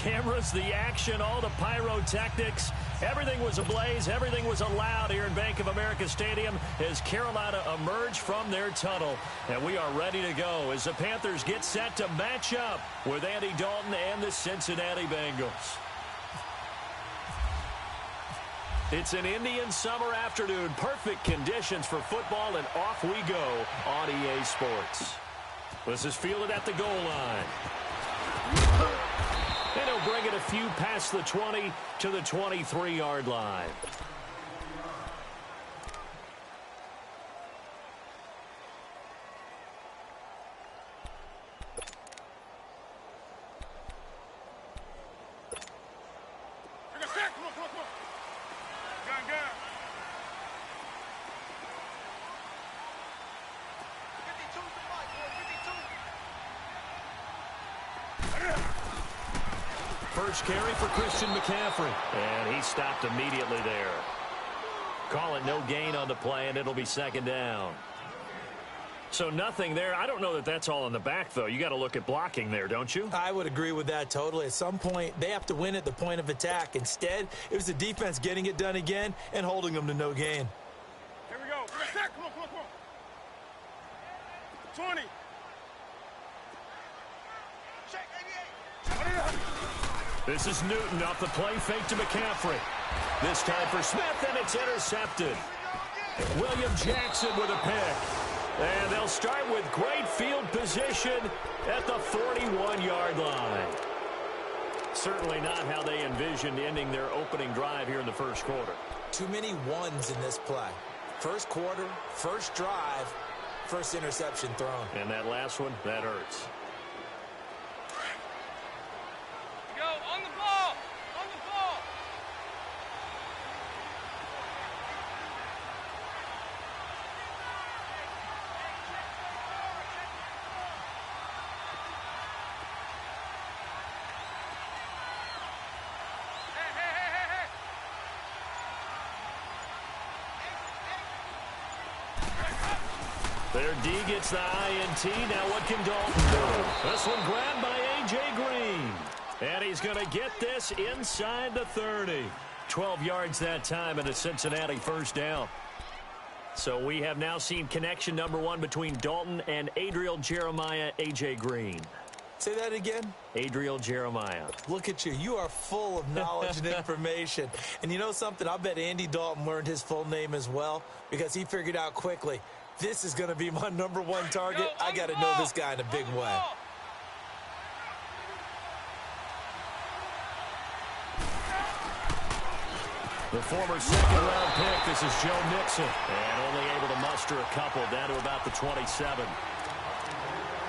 cameras, the action, all the pyrotechnics. Everything was ablaze. Everything was allowed here in Bank of America Stadium as Carolina emerged from their tunnel. And we are ready to go as the Panthers get set to match up with Andy Dalton and the Cincinnati Bengals. It's an Indian summer afternoon. Perfect conditions for football, and off we go on EA Sports. This is fielded at the goal line. And he'll bring it a few past the 20 to the 23-yard line. First carry for Christian McCaffrey. And he stopped immediately there. Call it no gain on the play, and it'll be second down. So nothing there. I don't know that that's all in the back, though. You got to look at blocking there, don't you? I would agree with that totally. At some point, they have to win at the point of attack. Instead, it was the defense getting it done again and holding them to no gain. Here we go. Come on. 20. This is Newton off the play fake to McCaffrey. This time for Smith, and it's intercepted. William Jackson with a pick. And they'll start with great field position at the 41-yard line. Certainly not how they envisioned ending their opening drive here in the first quarter. Too many ones in this play. First quarter, first drive, first interception thrown. And that last one, that hurts. Their D gets the INT. Now what can Dalton do? This one grabbed by A.J. Green. And he's going to get this inside the 30. 12 yards that time and a Cincinnati first down. So we have now seen connection number one between Dalton and Adriel Jeremiah, A.J. Green. Say that again? Adriel Jeremiah. Look at you. You are full of knowledge and information. And you know something? I bet Andy Dalton learned his full name as well because he figured out quickly, this is going to be my number one target. I got to know this guy in a big way. The former second-round pick, this is Joe Mixon. And only able to muster a couple down to about the 27.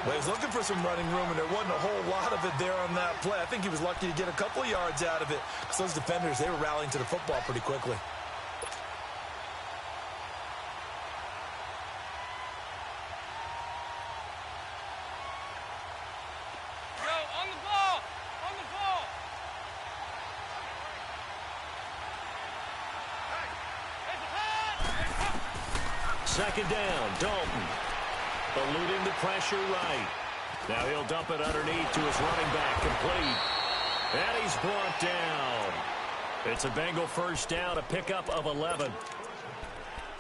Well, he was looking for some running room, and there wasn't a whole lot of it there on that play. I think he was lucky to get a couple of yards out of it because those defenders, they were rallying to the football pretty quickly. Second down, Dalton. Eluding the pressure right. Now he'll dump it underneath to his running back, complete. And he's brought down. It's a Bengal first down, a pickup of 11.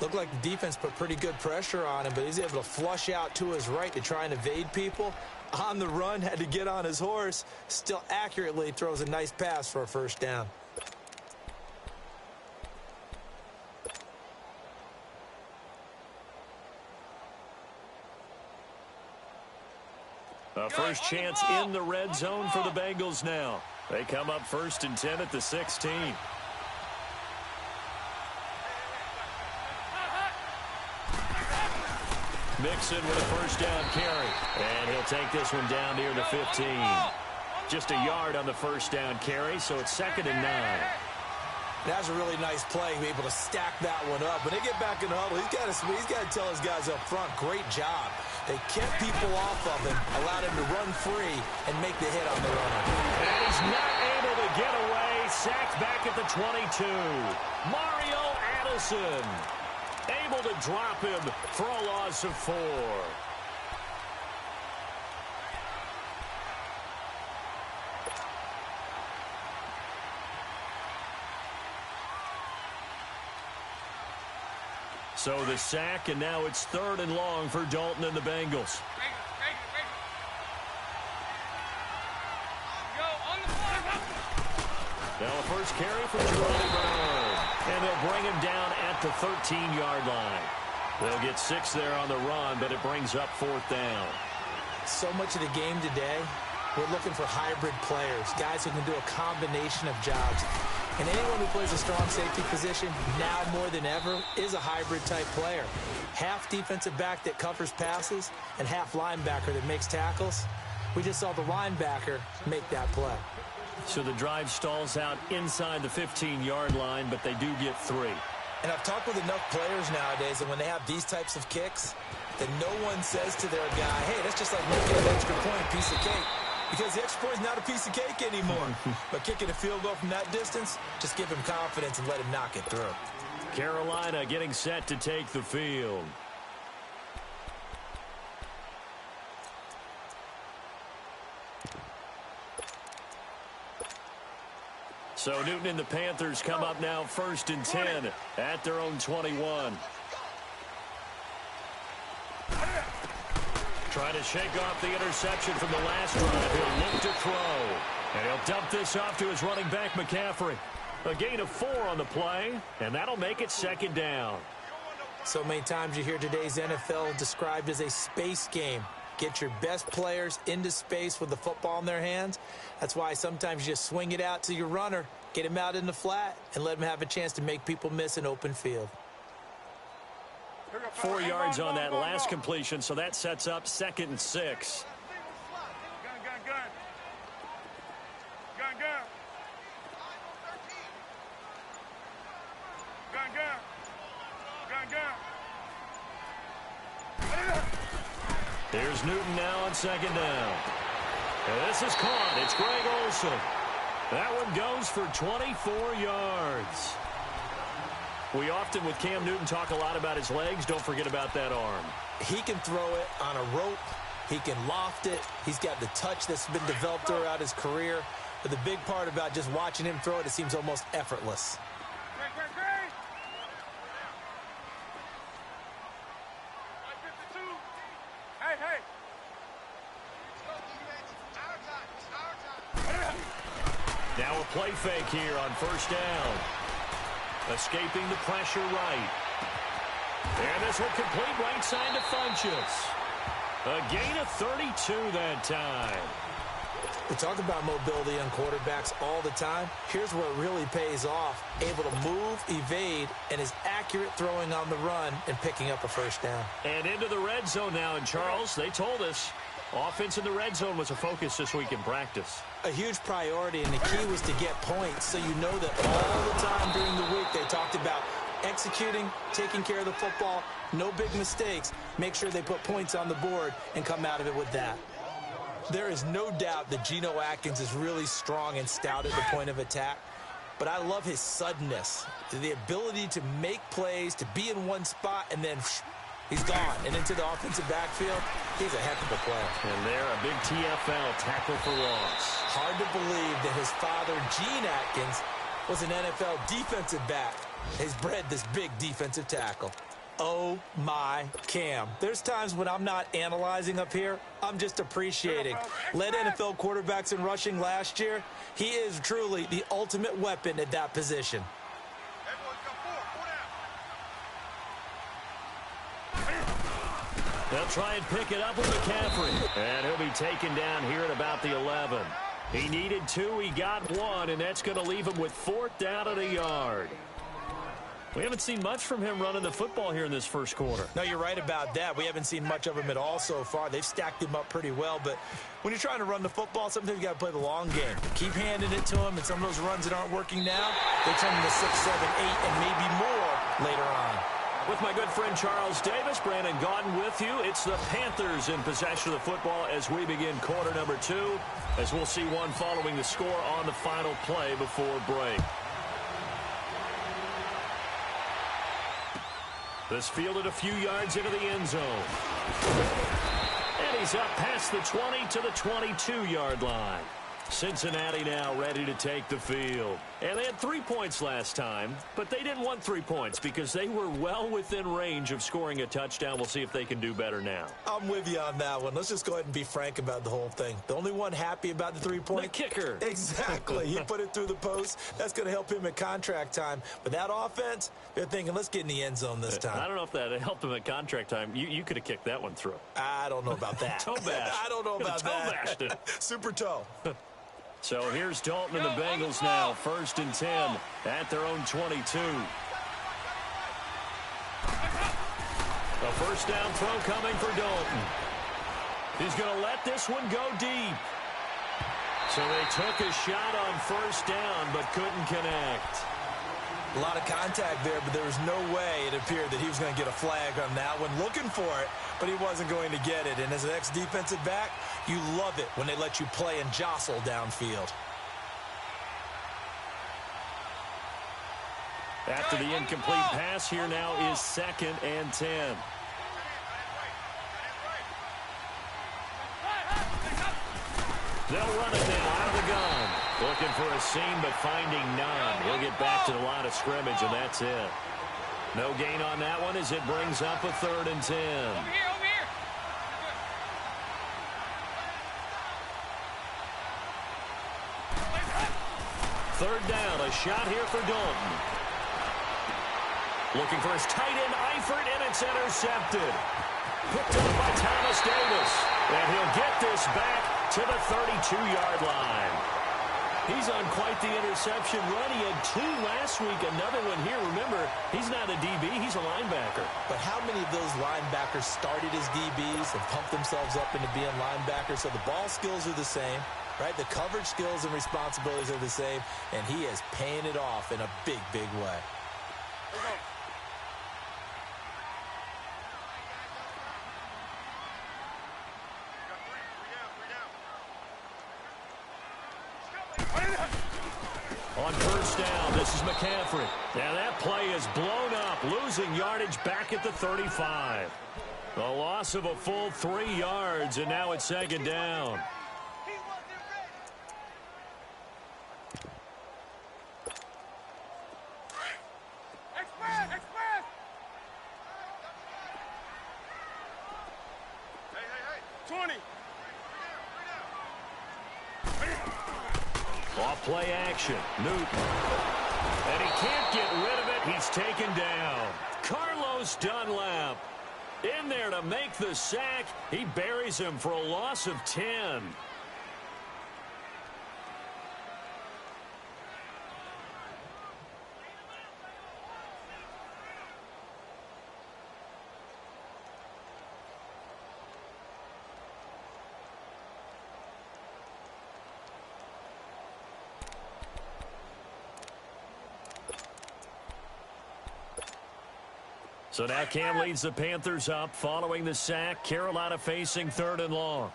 Looked like the defense put pretty good pressure on him, but he's able to flush out to his right to try and evade people. On the run, had to get on his horse. Still accurately throws a nice pass for a first down. A first chance in the red zone for the Bengals now. They come up 1st and 10 at the 16. Mixon with a first down carry. And he'll take this one down near the 15. Just a yard on the first down carry, so it's 2nd and 9. That was a really nice play, be able to stack that one up. When they get back in the huddle, he's got to tell his guys up front, great job. They kept people off of him, allowed him to run free and make the hit on the runner. And he's not able to get away. Sacked back at the 22. Mario Addison able to drop him for a loss of 4. So the sack, and now it's 3rd and long for Dalton and the Bengals. Now a first carry for Jerome Bernard. And they'll bring him down at the 13-yard line. They'll get 6 there on the run, but it brings up 4th down. So much of the game today, we're looking for hybrid players, guys who can do a combination of jobs. And anyone who plays a strong safety position, now more than ever, is a hybrid-type player. Half defensive back that covers passes and half linebacker that makes tackles. We just saw the linebacker make that play. So the drive stalls out inside the 15-yard line, but they do get 3. And I've talked with enough players nowadays, and when they have these types of kicks, that no one says to their guy, hey, that's just like making an extra point, piece of cake. Because the extra point is not a piece of cake anymore. But kicking a field goal from that distance, just give him confidence and let him knock it through. Carolina getting set to take the field. So Newton and the Panthers come up now 1st and 10 at their own 21. Trying to shake off the interception from the last drive. He'll look to throw. And he'll dump this off to his running back, McCaffrey. A gain of 4 on the play, and that'll make it 2nd down. So many times you hear today's NFL described as a space game. Get your best players into space with the football in their hands. That's why sometimes you just swing it out to your runner, get him out in the flat, and let him have a chance to make people miss an open field. 4 yards on that last completion, so that sets up 2nd and 6. Here's Newton now on 2nd down. And this is caught. It's Greg Olsen. That one goes for 24 yards. We often, with Cam Newton, talk a lot about his legs. Don't forget about that arm. He can throw it on a rope. He can loft it. He's got the touch that's been developed throughout his career. But the big part about just watching him throw it, it seems almost effortless. Now a play fake here on 1st down. Escaping the pressure right. And this will complete right side to Funchess. A gain of 32 that time. We talk about mobility on quarterbacks all the time. Here's where it really pays off. Able to move, evade, and is accurate throwing on the run and picking up a 1st down. And into the red zone now. And Charles, they told us offense in the red zone was a focus this week in practice. A huge priority, and the key was to get points. So you know that all the time during the week they talked about executing, taking care of the football, no big mistakes. Make sure they put points on the board and come out of it with that. There is no doubt that Geno Atkins is really strong and stout at the point of attack. But I love his suddenness, the ability to make plays, to be in one spot, and then he's gone. And into the offensive backfield, he's a heck of a player. And there, a big TFL, tackle for loss. Hard to believe that his father, Gene Atkins, was an NFL defensive back. He's bred this big defensive tackle. Oh, my Cam. There's times when I'm not analyzing up here. I'm just appreciating. Led NFL quarterbacks in rushing last year. He is truly the ultimate weapon at that position. They'll try and pick it up with McCaffrey. And he'll be taken down here at about the 11. He needed 2. He got 1, and that's going to leave him with 4th down at a yard. We haven't seen much from him running the football here in this first quarter. No, you're right about that. We haven't seen much of him at all so far. They've stacked him up pretty well, but when you're trying to run the football, sometimes you got to play the long game. Keep handing it to him, and some of those runs that aren't working now, they turn into 6, 7, 8, and maybe more later on. With my good friend Charles Davis, Brandon Gaudin with you. It's the Panthers in possession of the football as we begin quarter number 2, as we'll see one following the score on the final play before break. This fielded a few yards into the end zone. And he's up past the 20 to the 22-yard line. Cincinnati now ready to take the field. And they had 3 points last time, but they didn't want 3 points because they were well within range of scoring a touchdown. We'll see if they can do better now. I'm with you on that one. Let's just go ahead and be frank about the whole thing. The only one happy about the 3-point? The kicker. Exactly. He put it through the post. That's going to help him at contract time. But that offense, they're thinking, let's get in the end zone this time. I don't know if that helped him at contract time. You could have kicked that one through. I don't know about that. Toe bash. I don't know about that. Toe bashed it. Super toe. So here's Dalton and the Bengals now, 1st and 10 at their own 22. A first down throw coming for Dalton. He's going to let this one go deep. So they took a shot on first down but couldn't connect. A lot of contact there, but there was no way it appeared that he was going to get a flag on that one. Looking for it, but he wasn't going to get it. And as an ex-defensive back, you love it when they let you play and jostle downfield. After the incomplete pass, here now is 2nd and 10. They'll run it now out of the gun. Looking for a seam, but finding none. He'll get back to the line of scrimmage, and that's it. No gain on that one as it brings up a 3rd and 10. Over here. 3rd down, a shot here for Dalton. Looking for his tight end, Eifert, and it's intercepted. Picked up by Thomas Davis. And he'll get this back to the 32-yard line. He's on quite the interception run. He had 2 last week, another one here. Remember, he's not a DB, he's a linebacker. But how many of those linebackers started as DBs and pumped themselves up into being linebackers? So the ball skills are the same, right? The coverage skills and responsibilities are the same, and he is paying it off in a big, big way. On first down, this is McCaffrey. Now that play is blown up, losing yardage back at the 35. A loss of a full 3 yards, and now it's 2nd down. Express! Hey. 20. Off play action. Newton. And he can't get rid of it. He's taken down. Carlos Dunlap in there to make the sack. He buries him for a loss of 10. So now Cam leads the Panthers up following the sack. Carolina facing 3rd and long.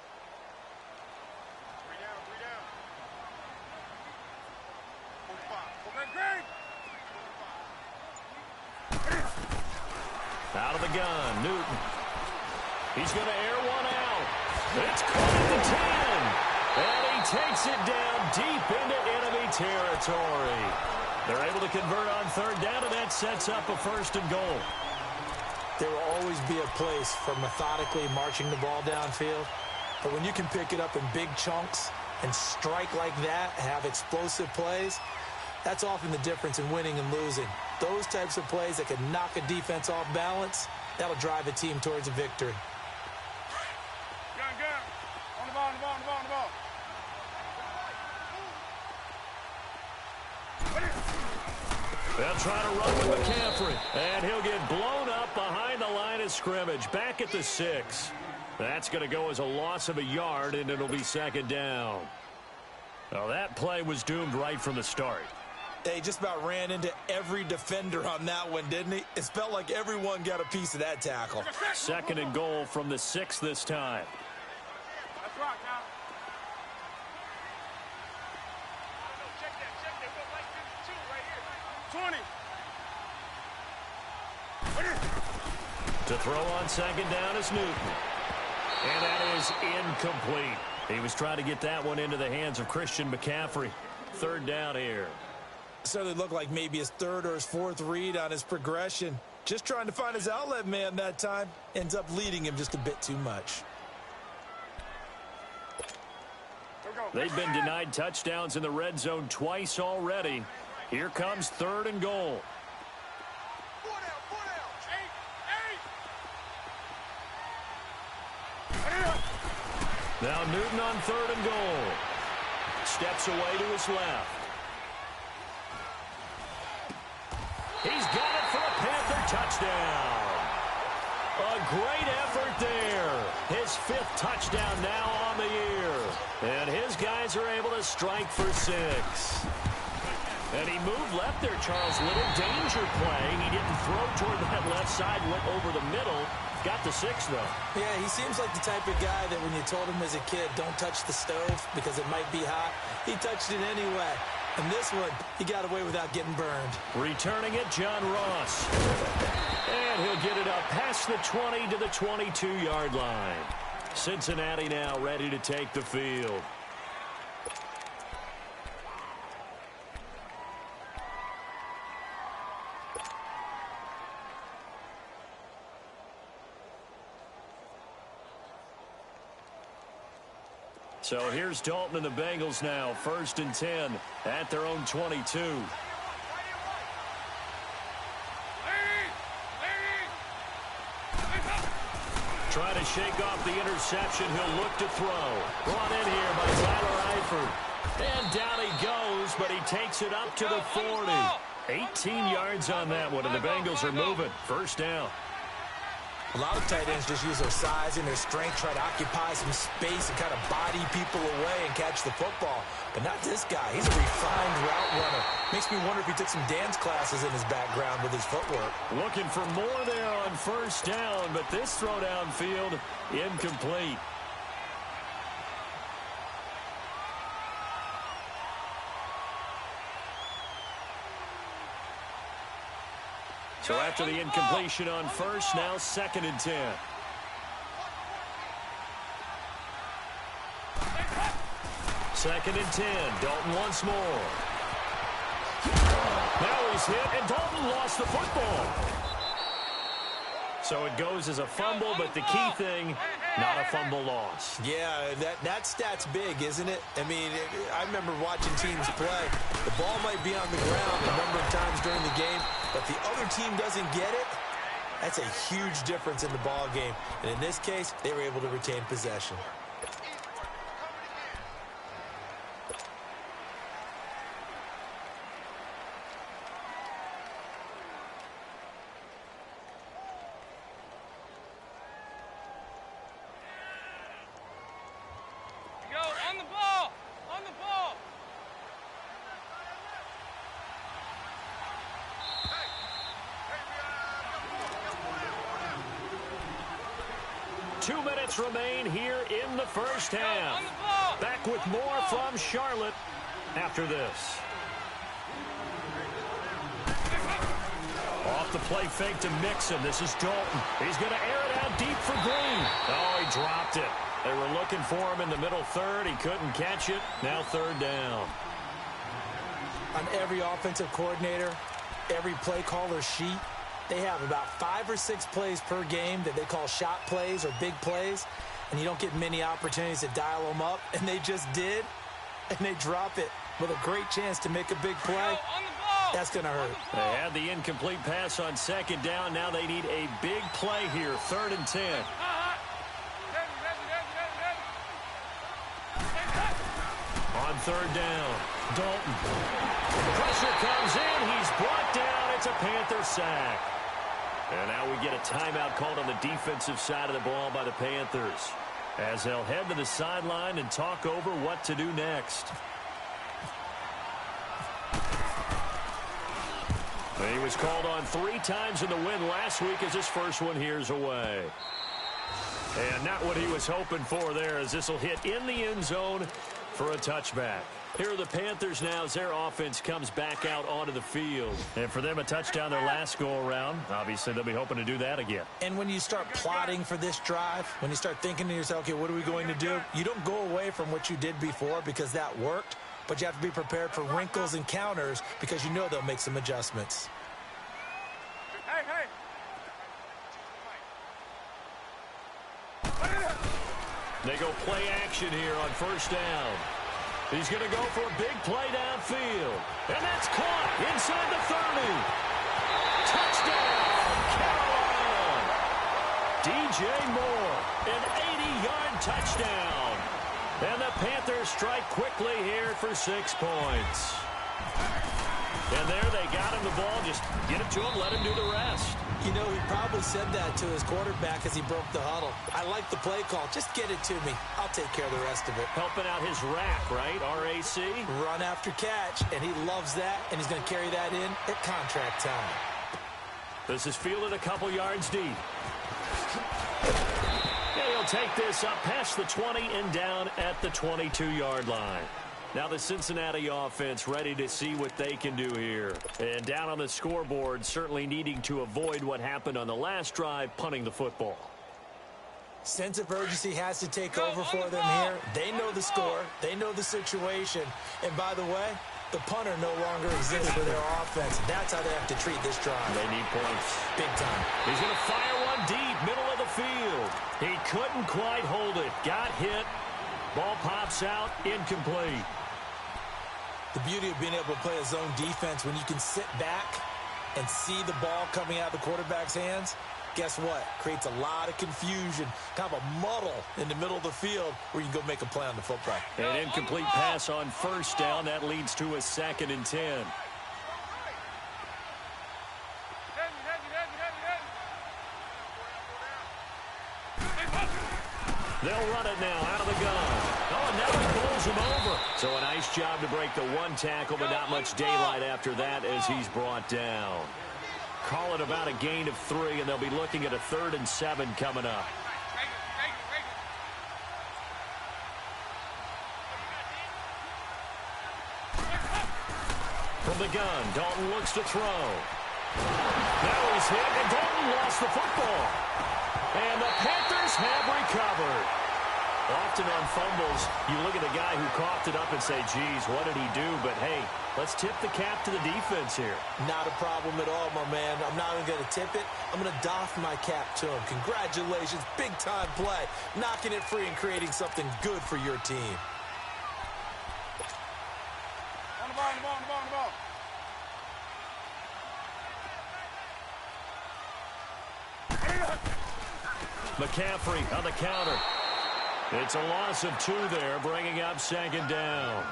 Out of the gun, Newton. He's going to air one out. It's caught at the 10. And he takes it down deep into enemy territory. They're able to convert on 3rd down, and that sets up a 1st and goal. There will always be a place for methodically marching the ball downfield. But when you can pick it up in big chunks and strike like that, have explosive plays, that's often the difference in winning and losing. Those types of plays that can knock a defense off balance, that'll drive a team towards a victory. Gun. On the ball. They'll try to run with McCaffrey, and he'll get blown up behind the line of scrimmage, back at the 6. That's going to go as a loss of a yard, and it'll be 2nd down. Well, that play was doomed right from the start. They just about ran into every defender on that one, didn't he? It felt like everyone got a piece of that tackle. 2nd and goal from the 6 this time. That's right, now. Check that. We're like 52 right here. 20. To throw on 2nd down is Newton. And that is incomplete. He was trying to get that one into the hands of Christian McCaffrey. Third down here. Certainly looked like maybe his third or his fourth read on his progression. Just trying to find his outlet man that time. Ends up leading him just a bit too much. They've been denied touchdowns in the red zone twice already. Here comes 3rd and goal. Now Newton on 3rd and goal. Steps away to his left. He's got it for a Panther touchdown. A great effort there. His 5th touchdown now on the year. And his guys are able to strike for 6. And he moved left there, Charles. Little danger play. He didn't throw toward that left side, went over the middle. Got the 6, though. Yeah, he seems like the type of guy that when you told him as a kid, don't touch the stove because it might be hot, he touched it anyway. And this one, he got away without getting burned. Returning it, John Ross. And he'll get it up past the 20 to the 22-yard line. Cincinnati now ready to take the field. So here's Dalton and the Bengals now. 1st and 10 at their own 22. Trying to shake off the interception. He'll look to throw. Brought in here by Tyler Eifert. And down he goes, but he takes it up to the 40. 18 yards on that one, and the Bengals are moving. 1st down. A lot of tight ends just use their size and their strength, try to occupy some space and kind of body people away and catch the football. But not this guy. He's a refined route runner. Makes me wonder if he took some dance classes in his background with his footwork. Looking for more there on 1st down, but this throw downfield incomplete. So after the incompletion on 1st, now 2nd and 10. Second and 10. Dalton once more. Now he's hit, and Dalton lost the football. So it goes as a fumble, but the key thing, not a fumble loss. Yeah, that stat's big, isn't it? I mean, I remember watching teams play. The ball might be on the ground a number of times during the game, but the other team doesn't get it. That's a huge difference in the ball game. And in this case, they were able to retain possession. On the ball! On the ball! 2 minutes remain here in the 1st half. Back with more from Charlotte after this. Off the play fake to Mixon. This is Dalton. He's going to air it out deep for Green. Oh, he dropped it. They were looking for him in the middle 3rd. He couldn't catch it. Now 3rd down. On every offensive coordinator, every play caller sheet, they have about 5 or 6 plays per game that they call shot plays or big plays, and you don't get many opportunities to dial them up, and they just did, and they drop it with a great chance to make a big play. That's going to hurt. They had the incomplete pass on 2nd down. Now they need a big play here, 3rd and 10. On 3rd down, Dalton. Pressure comes in. He's brought down. It's a Panther sack. And now we get a timeout called on the defensive side of the ball by the Panthers, as they'll head to the sideline and talk over what to do next. He was called on 3 times in the win last week as his first one here's away. And not what he was hoping for there, as this will hit in the end zone for a touchback. Here are the Panthers now as their offense comes back out onto the field. And for them, a touchdown their last go-around. Obviously, they'll be hoping to do that again. And when you start plotting for this drive, when you start thinking to yourself, okay, what are we going to do? You don't go away from what you did before because that worked, but you have to be prepared for wrinkles and counters because you know they'll make some adjustments. Hey, hey. They go play action here on first down. He's going to go for a big play downfield. And that's caught inside the 30. Touchdown, Carolina. DJ Moore, an 80-yard touchdown. And the Panthers strike quickly here for 6 points. And there they got him the ball. Just get it to him, let him do the rest. You know, he probably said that to his quarterback as he broke the huddle. I like the play call. Just get it to me. I'll take care of the rest of it. Helping out his rack, right? R-A-C? Run after catch, and he loves that, and he's going to carry that in at contract time. This is fielded a couple yards deep. And he'll take this up past the 20 and down at the 22-yard line. Now the Cincinnati offense ready to see what they can do here. And down on the scoreboard, certainly needing to avoid what happened on the last drive, punting the football. Sense of urgency has to take over for them here. They know the score. They know the situation. And by the way, the punter no longer exists for their offense. That's how they have to treat this drive. They need points. Big time. He's going to fire one deep, middle of the field. He couldn't quite hold it. Got hit. Ball pops out, incomplete. The beauty of being able to play a zone defense when you can sit back and see the ball coming out of the quarterback's hands, guess what? Creates a lot of confusion, kind of a muddle in the middle of the field where you can go make a play on the football. An incomplete pass on first down. That leads to a 2nd and 10. They'll run it now out of the gun. Oh, and now he pulls him over. So a nice job to break the one tackle, but not much daylight after that as he's brought down. Call it about a gain of 3, and they'll be looking at a 3rd and 7 coming up. From the gun, Dalton looks to throw. Now he's hit, and Dalton lost the football. And the Panthers have recovered. Often on fumbles, you look at the guy who coughed it up and say, geez, what did he do? But, hey, let's tip the cap to the defense here. Not a problem at all, my man. I'm not even going to tip it. I'm going to doff my cap to him. Congratulations. Big-time play. Knocking it free and creating something good for your team. On the ball, on the ball, on the ball, on the ball. McCaffrey on the counter. It's a loss of 2 there, bringing up 2nd down.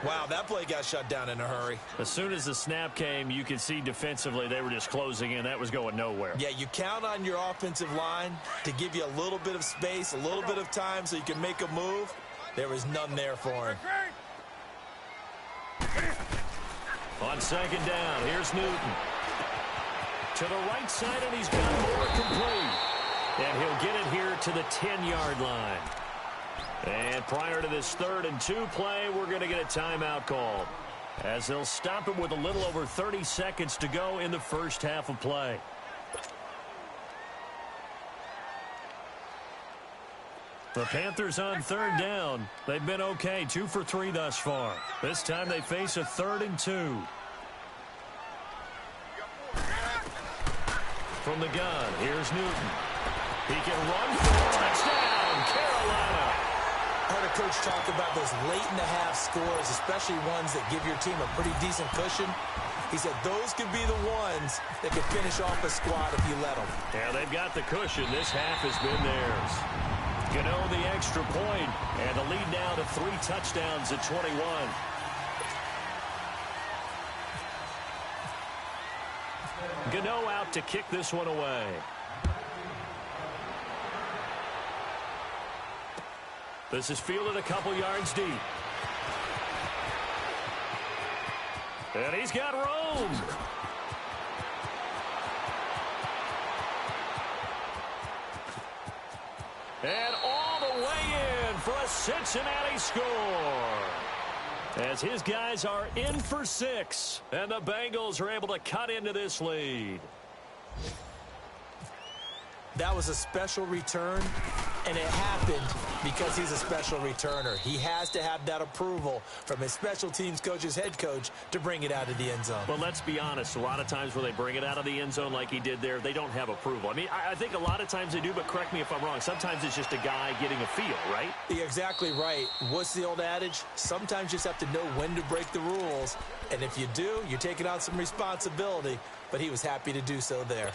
Wow, that play got shut down in a hurry. As soon as the snap came, you could see defensively they were just closing in. That was going nowhere. Yeah, you count on your offensive line to give you a little bit of space, a little bit of time so you can make a move. There was none there for him. On 2nd down, here's Newton. To the right side, and he's got more complete. And he'll get it here to the 10-yard line. And prior to this 3rd and 2 play, we're going to get a timeout called, as they'll stop it with a little over 30 seconds to go in the first half of play. The Panthers on 3rd down. They've been okay, 2 for 3 thus far. This time they face a 3rd and 2. From the gun, here's Newton. He can run for a touchdown, Carolina. I heard a coach talk about those late-in-the-half scores, especially ones that give your team a pretty decent cushion. He said those could be the ones that could finish off a squad if you let them. Yeah, they've got the cushion. This half has been theirs. Gano the extra point, and the lead now to 3 touchdowns at 21. Gano out to kick this one away. This is fielded a couple yards deep. And he's got room. And all the way in for a Cincinnati score. as his guys are in for 6. And the Bengals are able to cut into this lead. That was a special return, and it happened because he's a special returner. He has to have that approval from his special teams coach's head coach to bring it out of the end zone. But let's be honest, a lot of times when they bring it out of the end zone like he did there, they don't have approval. I mean, I think a lot of times they do, but correct me if I'm wrong. Sometimes it's just a guy getting a feel, right? You're exactly right. What's the old adage? Sometimes you just have to know when to break the rules. And if you do, you're taking on some responsibility. But he was happy to do so there.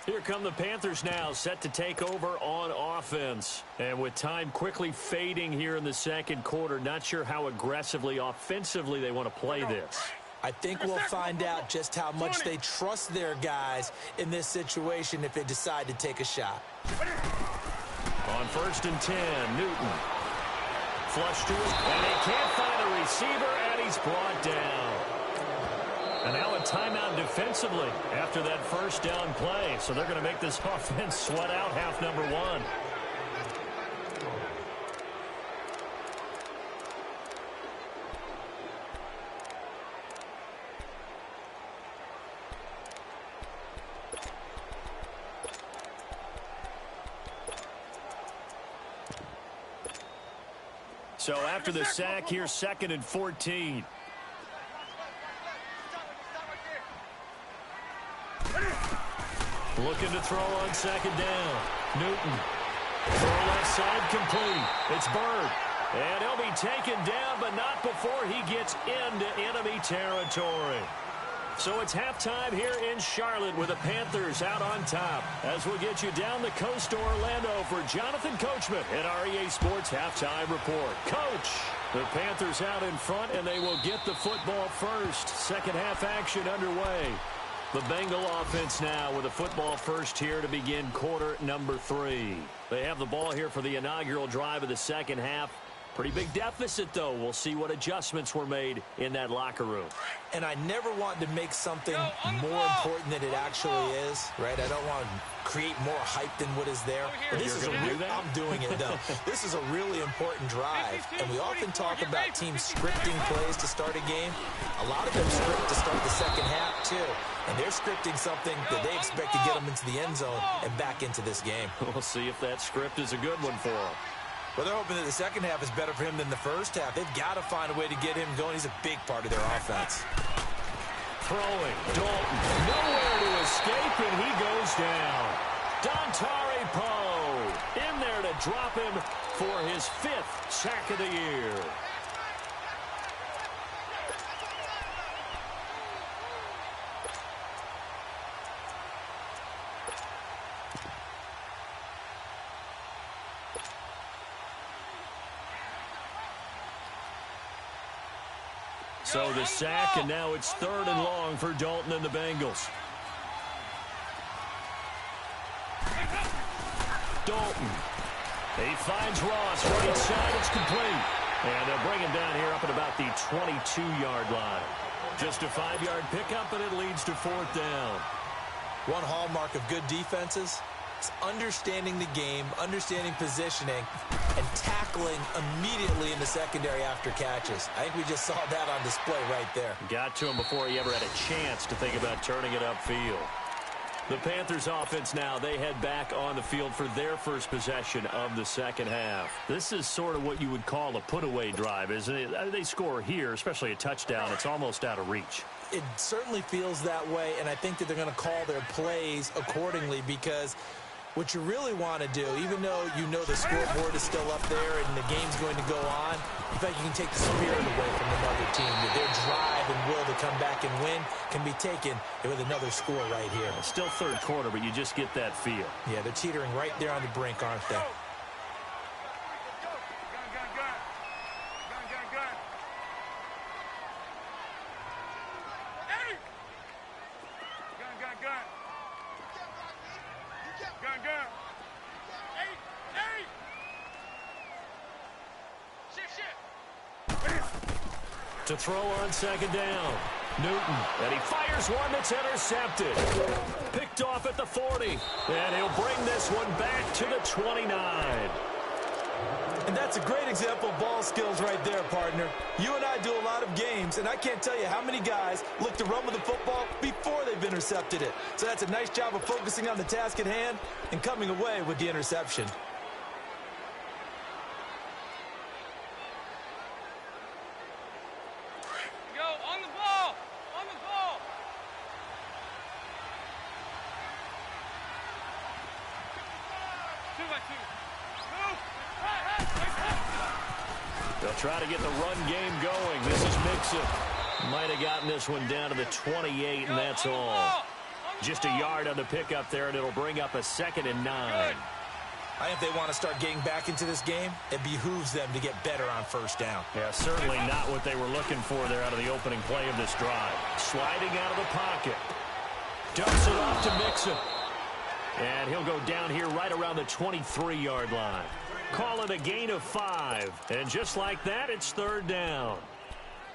Here come the Panthers now, set to take over on offense. And with time quickly fading here in the second quarter, not sure how aggressively, offensively they want to play this. I think we'll find out just how much they trust their guys in this situation if they decide to take a shot. On 1st and 10, Newton. Flush to it, and they can't find a receiver, and he's brought down. And now a timeout defensively after that first down play. So they're going to make this offense sweat out half number 1. So after the sack, here's 2nd and 14. Looking to throw on 2nd down. Newton. Throw left side complete. It's Bird. And he'll be taken down, but not before he gets into enemy territory. So it's halftime here in Charlotte with the Panthers out on top. As we'll get you down the coast to Orlando for Jonathan Coachman at our EA Sports Halftime Report. Coach, the Panthers out in front, and they will get the football first. Second half action underway. The Bengal offense now with a football first here to begin quarter number 3. They have the ball here for the inaugural drive of the second half. Pretty big deficit, though. We'll see what adjustments were made in that locker room. And I never want to make something more important than it actually is, right? I don't want to create more hype than what is there. But this is I'm doing it, though. This is a really important drive. And we often talk about teams scripting plays to start a game. A lot of them script to start the second half, too. And they're scripting something that they expect to get them into the end zone and back into this game. We'll see if that script is a good one for them. Well, they're hoping that the second half is better for him than the first half. They've got to find a way to get him going. He's a big part of their offense. Throwing. Dalton. Nowhere to escape, and he goes down. Dontari Poe in there to drop him for his 5th sack of the year. So the sack, and now it's 3rd and long for Dalton and the Bengals. Dalton. He finds Ross right side. It's complete. And they'll bring him down here up at about the 22-yard line. Just a 5-yard pickup, and it leads to 4th down. One hallmark of good defenses is understanding the game, understanding positioning, and tackling immediately in the secondary after catches. I think we just saw that on display right there. Got to him before he ever had a chance to think about turning it upfield. The Panthers offense now, they head back on the field for their first possession of the second half. This is sort of what you would call a put-away drive, isn't it? They score here, especially a touchdown. It's almost out of reach. It certainly feels that way, and I think that they're going to call their plays accordingly because what you really want to do, even though you know the scoreboard is still up there and the game's going to go on, in fact, you can take the spirit away from another team. That their drive and will to come back and win can be taken with another score right here. It's still 3rd quarter, but you just get that feel. Yeah, they're teetering right there on the brink, aren't they? To throw on 2nd down. Newton, and he fires one that's intercepted. Picked off at the 40, and he'll bring this one back to the 29. And that's a great example of ball skills right there, partner. You and I do a lot of games, and I can't tell you how many guys look to run with the football before they've intercepted it. So that's a nice job of focusing on the task at hand and coming away with the interception. Go, on the ball! On the ball! Two by two. Move! They'll try to get the run game going. This is Mixon. Might have gotten this one down to the 28, and that's all. Just a yard on the pickup there, and it'll bring up a 2nd and 9. I think if they want to start getting back into this game, it behooves them to get better on first down. Yeah, certainly not what they were looking for there out of the opening play of this drive. Sliding out of the pocket. Dumps it off to Mixon. And he'll go down here right around the 23-yard line. Call it a gain of 5. And just like that, it's 3rd down.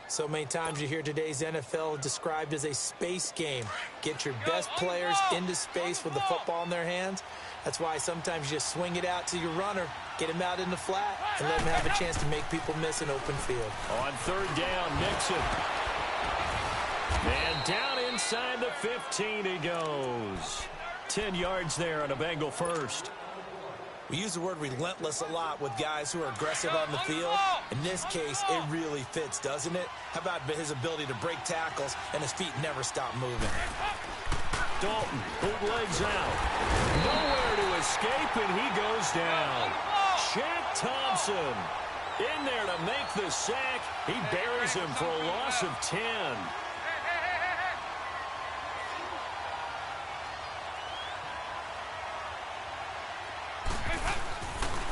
So many times you hear today's NFL described as a space game. Get your best players into space with the football in their hands. That's why sometimes you just swing it out to your runner, get him out in the flat, and let him have a chance to make people miss an open field. On 3rd down, Mixon. And down inside the 15 he goes. 10 yards there on a Bengal first. We use the word relentless a lot with guys who are aggressive on the field. In this case, it really fits, doesn't it? How about his ability to break tackles and his feet never stop moving? Dalton, bootlegs out. Nowhere to escape, and he goes down. Shaq Thompson in there to make the sack. He buries him for a loss of 10.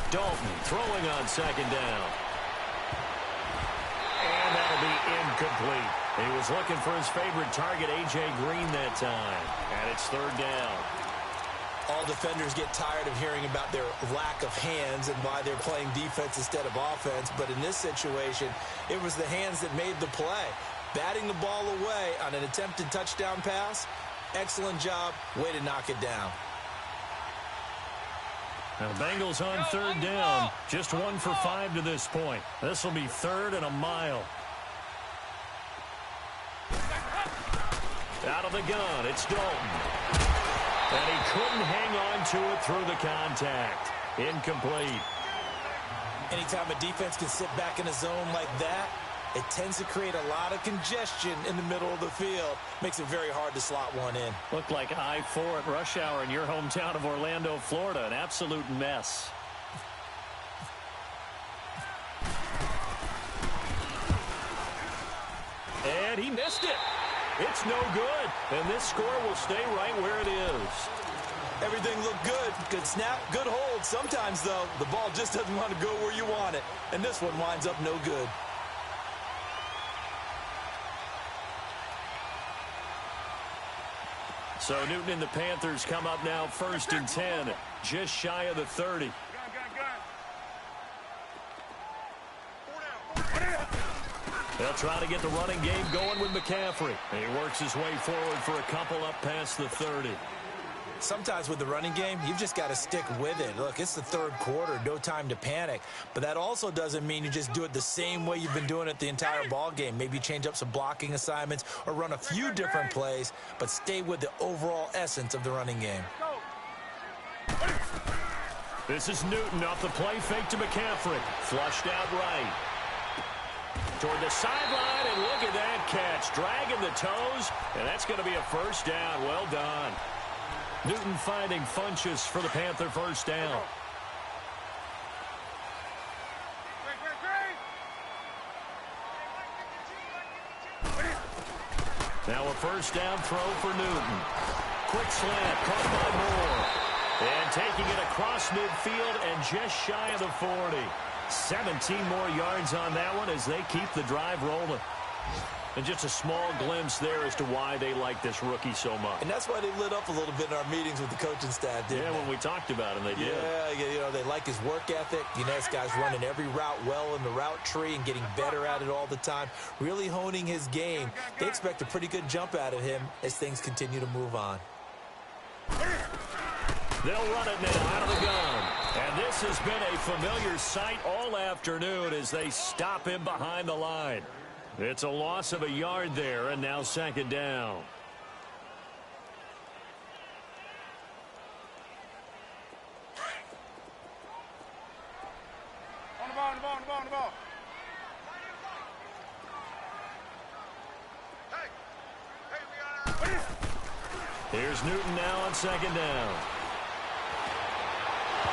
Dalton throwing on 2nd down. And that'll be incomplete. He was looking for his favorite target, A.J. Green, that time. And it's 3rd down. All defenders get tired of hearing about their lack of hands and why they're playing defense instead of offense. But in this situation, it was the hands that made the play. Batting the ball away on an attempted touchdown pass. Excellent job. Way to knock it down. Now the Bengals on 3rd down. Just 1 for 5 to this point. This will be 3rd and a mile. Out of the gun, it's Dalton. And he couldn't hang on to it through the contact. Incomplete. Anytime a defense can sit back in a zone like that, it tends to create a lot of congestion in the middle of the field. Makes it very hard to slot one in. Looked like I-4 at rush hour in your hometown of Orlando, Florida. An absolute mess. And he missed it. It's no good. And this score will stay right where it is. Everything looked good. Good snap, good hold. Sometimes, though, the ball just doesn't want to go where you want it. And this one winds up no good. So Newton and the Panthers come up now 1st and 10, just shy of the 30. They'll try to get the running game going with McCaffrey. And he works his way forward for a couple up past the 30. Sometimes with the running game, you've just got to stick with it. Look, it's the 3rd quarter, no time to panic. But that also doesn't mean you just do it the same way you've been doing it the entire ball game. Maybe change up some blocking assignments or run a few different plays, but stay with the overall essence of the running game. This is Newton off the play fake to McCaffrey. Flushed out right. Toward the sideline, and look at that catch. Dragging the toes, and that's going to be a 1st down. Well done. Newton finding Funchess for the Panther 1st down. Now a 1st down throw for Newton. Quick slant, caught by Moore. And taking it across midfield and just shy of the 40. 17 more yards on that one as they keep the drive rolling. And just a small glimpse there as to why they like this rookie so much. And that's why they lit up a little bit in our meetings with the coaching staff, didn't they? When we talked about him, they did. Yeah, you know, they like his work ethic. You know, this guy's running every route well in the route tree and getting better at it all the time, really honing his game. They expect a pretty good jump out of him as things continue to move on. They'll run it now out of the gun. And this has been a familiar sight all afternoon as they stop him behind the line. It's a loss of a yard there, and now second down. On the ball, on the ball, on the ball, on the ball. Here's Newton now on second down.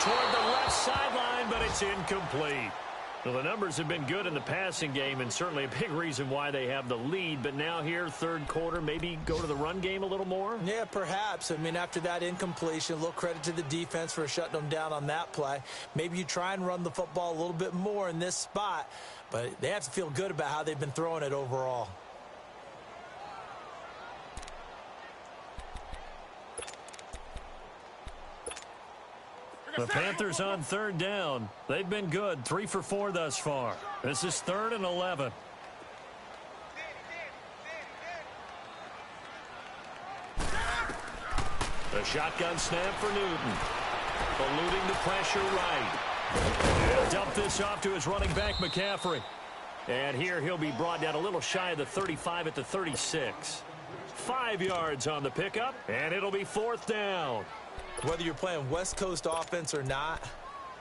Toward the left sideline, but it's incomplete. Well, the numbers have been good in the passing game, and certainly a big reason why they have the lead. But now here, third quarter, maybe go to the run game a little more? Yeah, perhaps. I mean, after that incompletion, a little credit to the defense for shutting them down on that play. Maybe you try and run the football a little bit more in this spot, but they have to feel good about how they've been throwing it overall. The Panthers on third down. They've been good, 3 for 4 thus far. This is 3rd and 11. A shotgun snap for Newton. Eluding the pressure right. And dump this off to his running back, McCaffrey. And here he'll be brought down a little shy of the 35 at the 36. 5 yards on the pickup, and it'll be 4th down. Whether you're playing West Coast offense or not,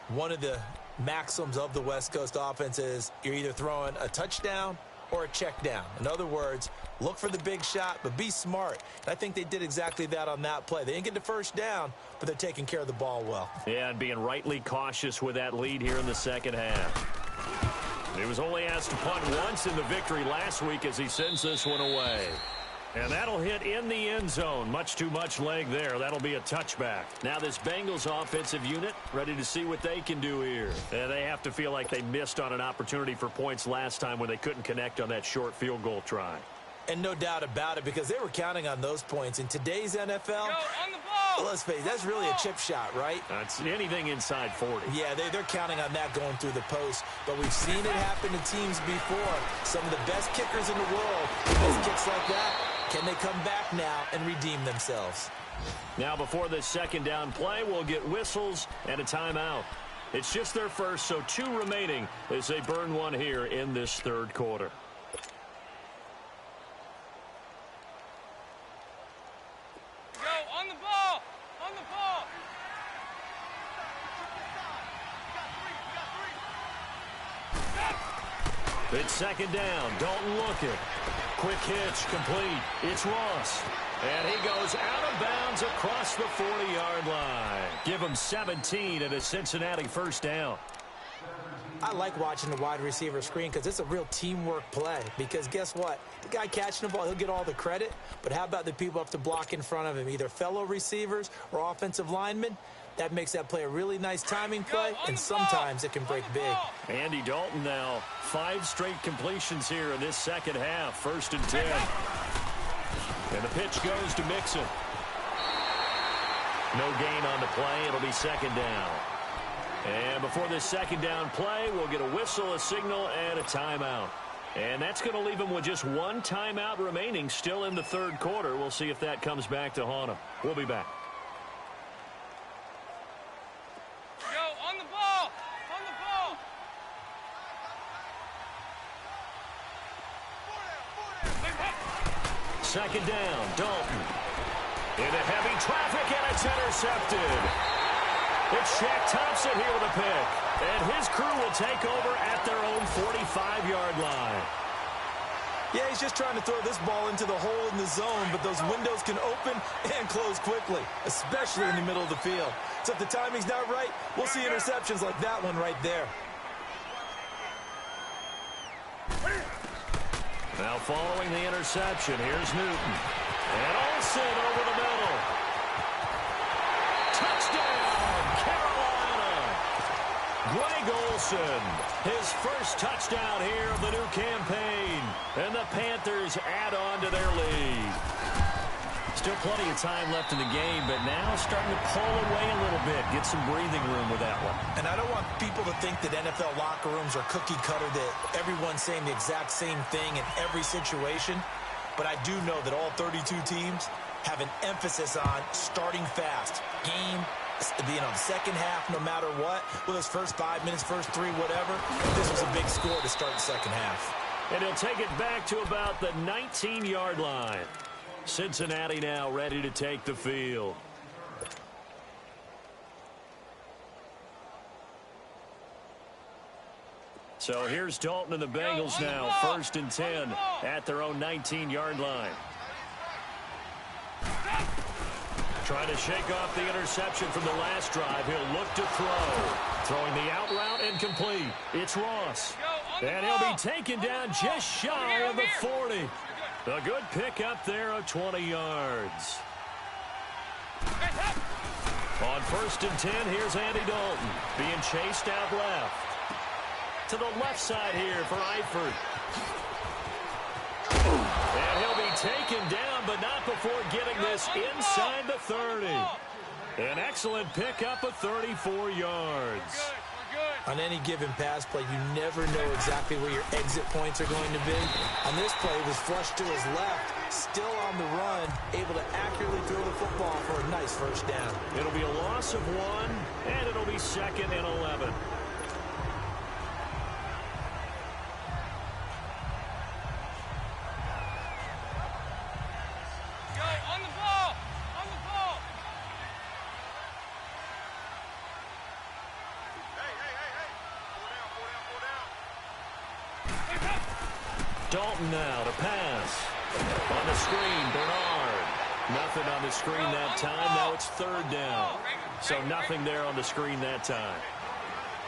one of the maxims of the West Coast offense is you're either throwing a touchdown or a check down. In other words, look for the big shot, but be smart. And I think they did exactly that on that play. They didn't get the first down, but they're taking care of the ball well. Yeah, and being rightly cautious with that lead here in the second half. He was only asked to punt once in the victory last week as he sends this one away. And that'll hit in the end zone. Much too much leg there. That'll be a touchback. Now this Bengals offensive unit ready to see what they can do here. And they have to feel like they missed on an opportunity for points last time when they couldn't connect on that short field goal try. And no doubt about it, because they were counting on those points. In today's NFL, Go on the ball. let's face it, that's really a chip shot, right? That's anything inside 40. Yeah, they're counting on that going through the post. But we've seen it happen to teams before. Some of the best kickers in the world, those kicks like that, can they come back now and redeem themselves? Now before this second down play, we'll get whistles and a timeout. It's just their first, so 2 remaining as they burn one here in this third quarter. Go on the ball. On the ball. It's second down. Dalton looking. Quick hitch, complete. It's Ross. And he goes out of bounds across the 40-yard line. Give him 17 and a Cincinnati first down. I like watching the wide receiver screen because it's a real teamwork play. Because guess what? The guy catching the ball, he'll get all the credit. But how about the people up to block in front of him, either fellow receivers or offensive linemen? That makes that play a really nice timing play, and sometimes it can break big. Andy Dalton now 5 straight completions here in this second half. 1st and 10. And the pitch goes to Mixon. No gain on the play. It'll be second down. And before this second down play, we'll get a whistle, a signal, and a timeout. And that's going to leave them with just 1 timeout remaining still in the third quarter. We'll see if that comes back to haunt them. We'll be back. Go on the ball. On the ball. Second down, Dalton. Into heavy traffic, and it's intercepted. It's Shaq Thompson here with a pick. And his crew will take over at their own 45-yard line. Yeah, he's just trying to throw this ball into the hole in the zone, but those windows can open and close quickly, especially in the middle of the field. So if the timing's not right, we'll see interceptions like that one right there. Now following the interception, here's Newton. And Olsen over the middle. Touchdown, Carolina! Greg Olsen, his first touchdown here of the new campaign. And the Panthers add on to their lead. Still plenty of time left in the game, but now starting to pull away a little bit. Get some breathing room with that one. And I don't want people to think that NFL locker rooms are cookie cutter, that everyone's saying the exact same thing in every situation. But I do know that all 32 teams have an emphasis on starting fast, game second half, no matter what, with his first 5 minutes, first 3, whatever, this was a big score to start the second half. And he'll take it back to about the 19-yard line. Cincinnati now ready to take the field. So here's Dalton and the Bengals now, 1st and 10 at their own 19-yard line. Trying to shake off the interception from the last drive. He'll look to throw. Throwing the out route incomplete. It's Ross. And he'll be taken down just shy of the 40. A good pick up there of 20 yards. On 1st and 10, here's Andy Dalton being chased out left. To the left side here for Eifert. And he'll be taken down, but not before getting this inside the 30. An excellent pickup of 34 yards. On any given pass play, you never know exactly where your exit points are going to be. On this play, it was flushed to his left, still on the run, able to accurately throw the football for a nice first down. It'll be a loss of 1, and it'll be 2nd and 11. Dalton now to pass. On the screen, Bernard. Nothing on the screen that time. Now it's 3rd down. So nothing there on the screen that time.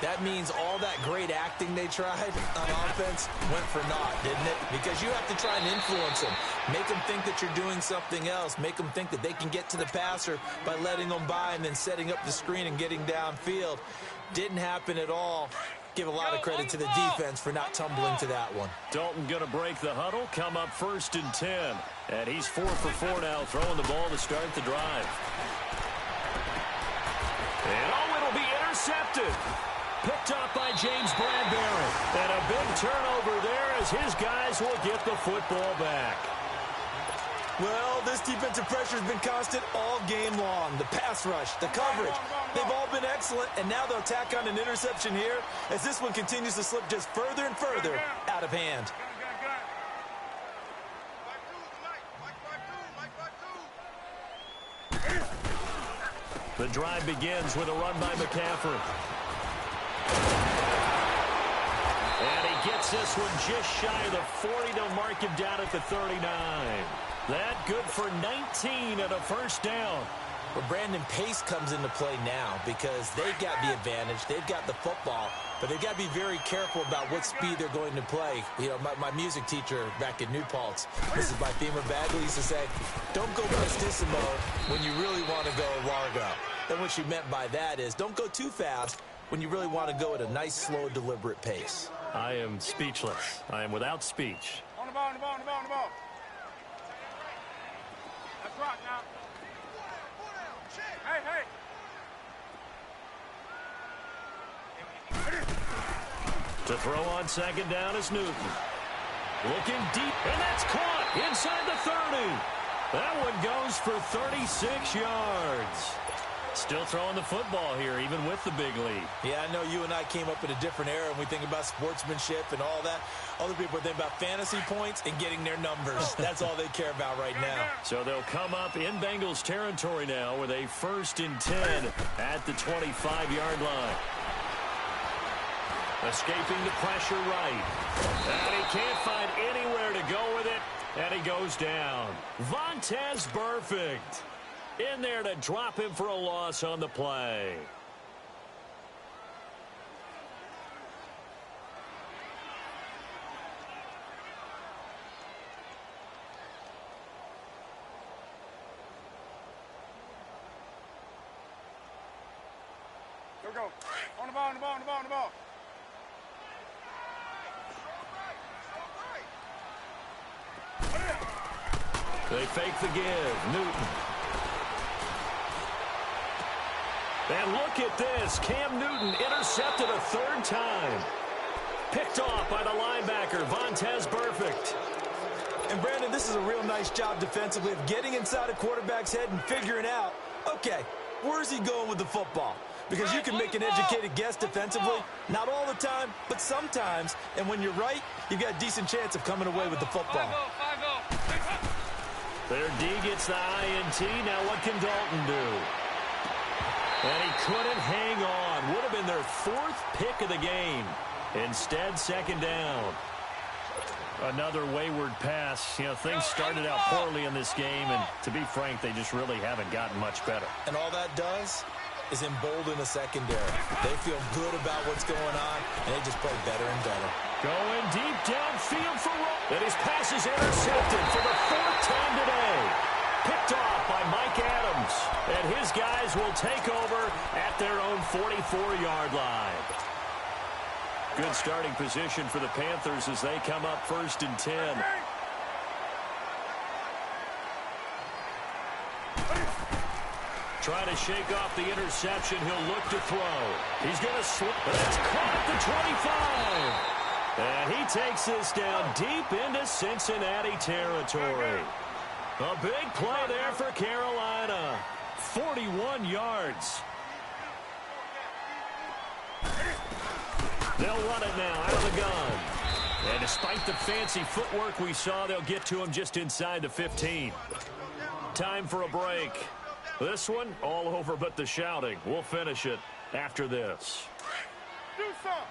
That means all that great acting they tried on offense went for naught, didn't it? Because you have to try and influence them. Make them think that you're doing something else. Make them think that they can get to the passer by letting them by and then setting up the screen and getting downfield. Didn't happen at all. Give a lot of credit to the defense for not tumbling to that one. Dalton going to break the huddle, come up 1st and 10. And he's 4 for 4 now, throwing the ball to start the drive. And it'll be intercepted. Picked off by James Bradbury. And a big turnover there as his guys will get the football back. Well, this defensive pressure has been constant all game long. The pass rush, the coverage, they've all been excellent, and now they'll tack on an interception here as this one continues to slip just further and further out of hand. The drive begins with a run by McCaffrey. And he gets this one just shy of the 40. They'll mark him down at the 39. That good for 19 and a first down. Well, Brandon, pace comes into play now because they've got the advantage. They've got the football, but they've got to be very careful about what speed they're going to play. You know, my music teacher back in New Paltz, this is my Beamer Bagley, used to say, don't go prestissimo when you really want to go largo. And what she meant by that is don't go too fast when you really want to go at a nice, slow, deliberate pace. I am speechless. I am without speech. On the ball, on the ball, on the ball, on the ball. Let's rock now. Hey, hey. To throw on 2nd down is Newton. Looking deep, and that's caught inside the 30. That one goes for 36 yards. Still throwing the football here, even with the big lead. Yeah, I know you and I came up in a different era when we think about sportsmanship and all that. Other people think about fantasy points and getting their numbers. That's all they care about right now. So they'll come up in Bengals territory now with a 1st and 10 at the 25-yard line. Escaping the pressure right. And he can't find anywhere to go with it. And he goes down. Vontaze Burfict in there to drop him for a loss on the play. Here we go. On the ball, on the ball, on the ball, on the ball. They fake the give. Newton. And look at this. Cam Newton intercepted a 3rd time. Picked off by the linebacker, Vontaze Burfict. And, Brandon, this is a real nice job defensively of getting inside a quarterback's head and figuring out, okay, Where is he going with the football? Because you can make an educated guess defensively, not all the time, but sometimes. And when you're right, you've got a decent chance of coming away with the football. 5-0. Their D gets the INT. Now what can Dalton do? And he couldn't hang on. Would have been their 4th pick of the game. Instead, 2nd down. Another wayward pass. You know, things started out poorly in this game, and to be frank, they just really haven't gotten much better. And all that does is embolden the secondary. They feel good about what's going on, and they just play better and better. Going deep downfield for Rowe. And his pass is intercepted for the 4th time today. Picked off by Mike Adams. And his guys will take over at their own 44-yard line. Good starting position for the Panthers as they come up 1st and 10. Trying to shake off the interception. He'll look to throw. He's going to slip. That's caught at the 25. And he takes this down deep into Cincinnati territory. A big play there for Carolina. 41 yards. They'll run it now out of the gun. And despite the fancy footwork we saw, they'll get to him just inside the 15. Time for a break. This one, all over but the shouting. We'll finish it after this. Do something.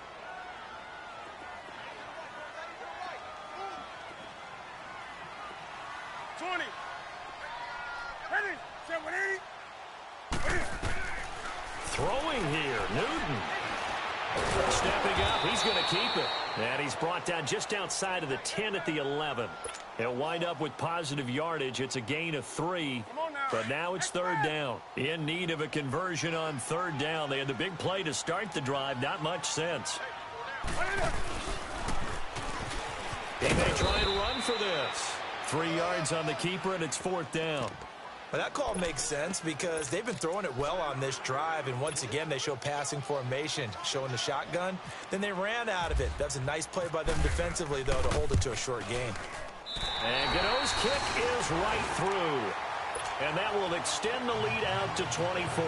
Throwing here, Newton. Stepping up, he's going to keep it. And he's brought down just outside of the 10 at the 11. He'll wind up with positive yardage. It's a gain of 3, but now it's 3rd down. In need of a conversion on 3rd down. They had the big play to start the drive. Not much sense. He may try and run for this. 3 yards on the keeper, and it's 4th down. Well, that call makes sense because they've been throwing it well on this drive, and once again they show passing formation, showing the shotgun. Then they ran out of it. That's a nice play by them defensively, though, to hold it to a short game. And Gano's kick is right through. And that will extend the lead out to 24.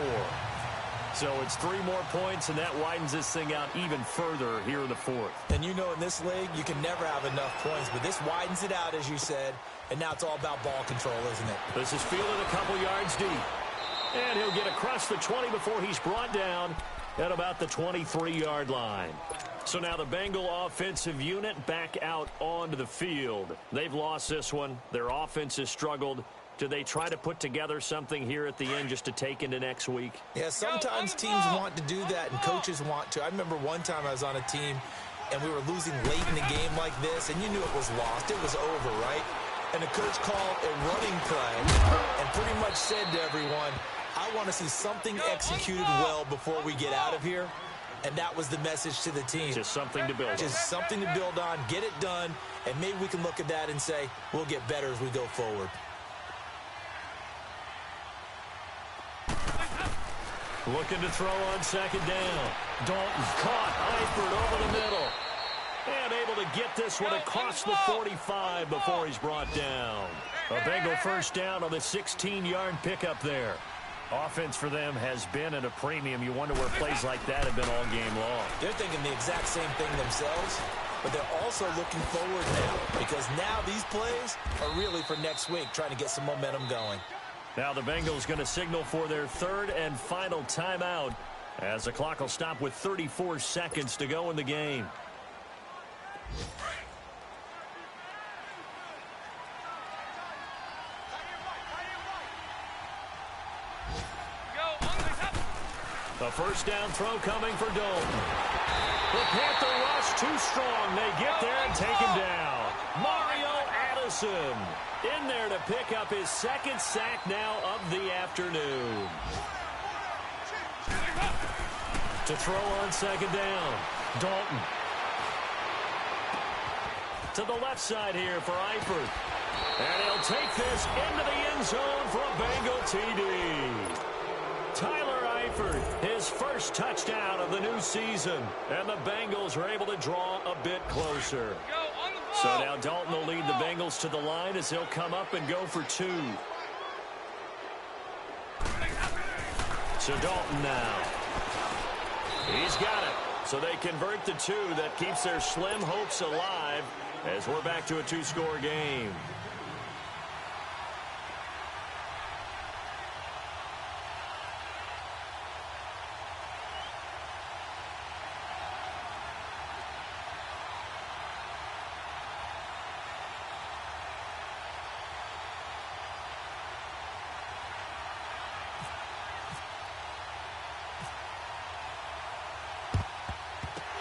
So it's 3 more points, and that widens this thing out even further here in the 4th. And you know in this league, you can never have enough points, but this widens it out, as you said, and now it's all about ball control, isn't it? This is fielded a couple yards deep. And he'll get across the 20 before he's brought down at about the 23-yard line. So now the Bengal offensive unit back out onto the field. They've lost this one. Their offense has struggled. Do they try to put together something here at the end just to take into next week? Yeah, sometimes teams want to do that and coaches want to. I remember one time I was on a team and we were losing late in the game like this, and you knew it was lost. It was over, right? And the coach called a running play and pretty much said to everyone, I want to see something executed well before we get out of here. And that was the message to the team. Just something to build on. Just something to build on, get it done, and maybe we can look at that and say, we'll get better as we go forward. Looking to throw on 2nd down. Dalton caught Eifert over the middle. And able to get this one across the 45 before he's brought down. A Bengal 1st down on the 16-yard pickup there. Offense for them has been at a premium. You wonder where plays like that have been all game long. They're thinking the exact same thing themselves, but they're also looking forward now because now these plays are really for next week, trying to get some momentum going. Now the Bengals going to signal for their 3rd and final timeout as the clock will stop with 34 seconds to go in the game. The 1st down throw coming for Dalton. The Panther rush too strong. They get there and take him down. Mario Addison in there to pick up his 2nd sack now of the afternoon. To throw on 2nd down, Dalton. To the left side here for Eifert. And he'll take this into the end zone for a Bengal TD. Tyler Eifert, his 1st touchdown of the new season. And the Bengals are able to draw a bit closer. So now Dalton will lead the Bengals to the line as he'll come up and go for 2. So Dalton now. He's got it. So they convert the two. That keeps their slim hopes alive as we're back to a two-score game.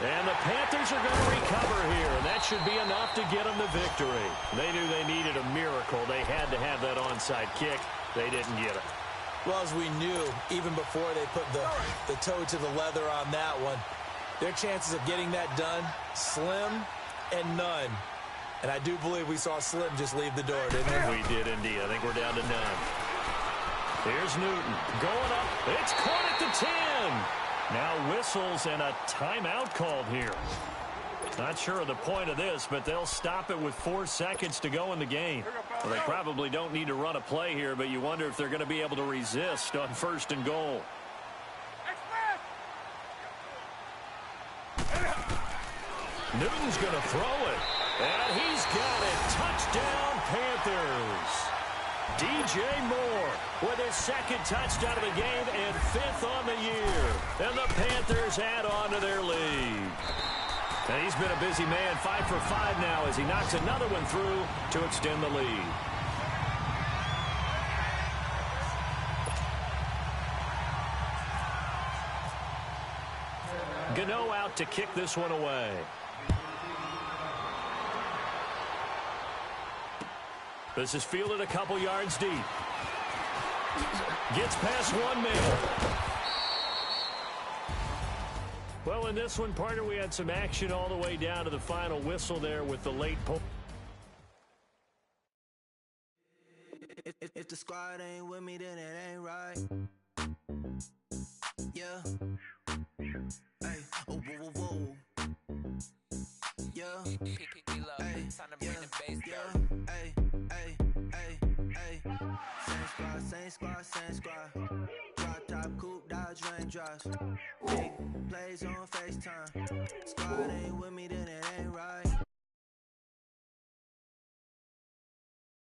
And the Panthers are going to recover here, and that should be enough to get them the victory. They knew they needed a miracle. They had to have that onside kick. They didn't get it. Well, as we knew, even before they put the toe to the leather on that one, their chances of getting that done, slim and none. And I do believe we saw Slim just leave the door, didn't we? We did indeed. I think we're down to none. Here's Newton going up. It's caught at the 10. Now whistles and a timeout called here. Not sure of the point of this, but they'll stop it with 4 seconds to go in the game. Well, they probably don't need to run a play here, but you wonder if they're going to be able to resist on 1st and goal. Newton's going to throw it, and he's got it. Touchdown, Panthers. DJ Moore with his 2nd touchdown of the game and 5th on the year. And the Panthers add on to their lead. And he's been a busy man, 5 for 5 now as he knocks another one through to extend the lead. Gano out to kick this one away. This is fielded a couple yards deep. Gets past one man. Well, in this one, partner, we had some action all the way down to the final whistle there with the late pull. If the squad ain't with me, then it ain't right. Yeah. Hey, oh, whoa, whoa, whoa. Yeah. Hey, yeah. Hey, hey, hey, hey. Same squad. Drop top, coupe, dodge, raindrops. Big plays on FaceTime. Squad ain't with me, then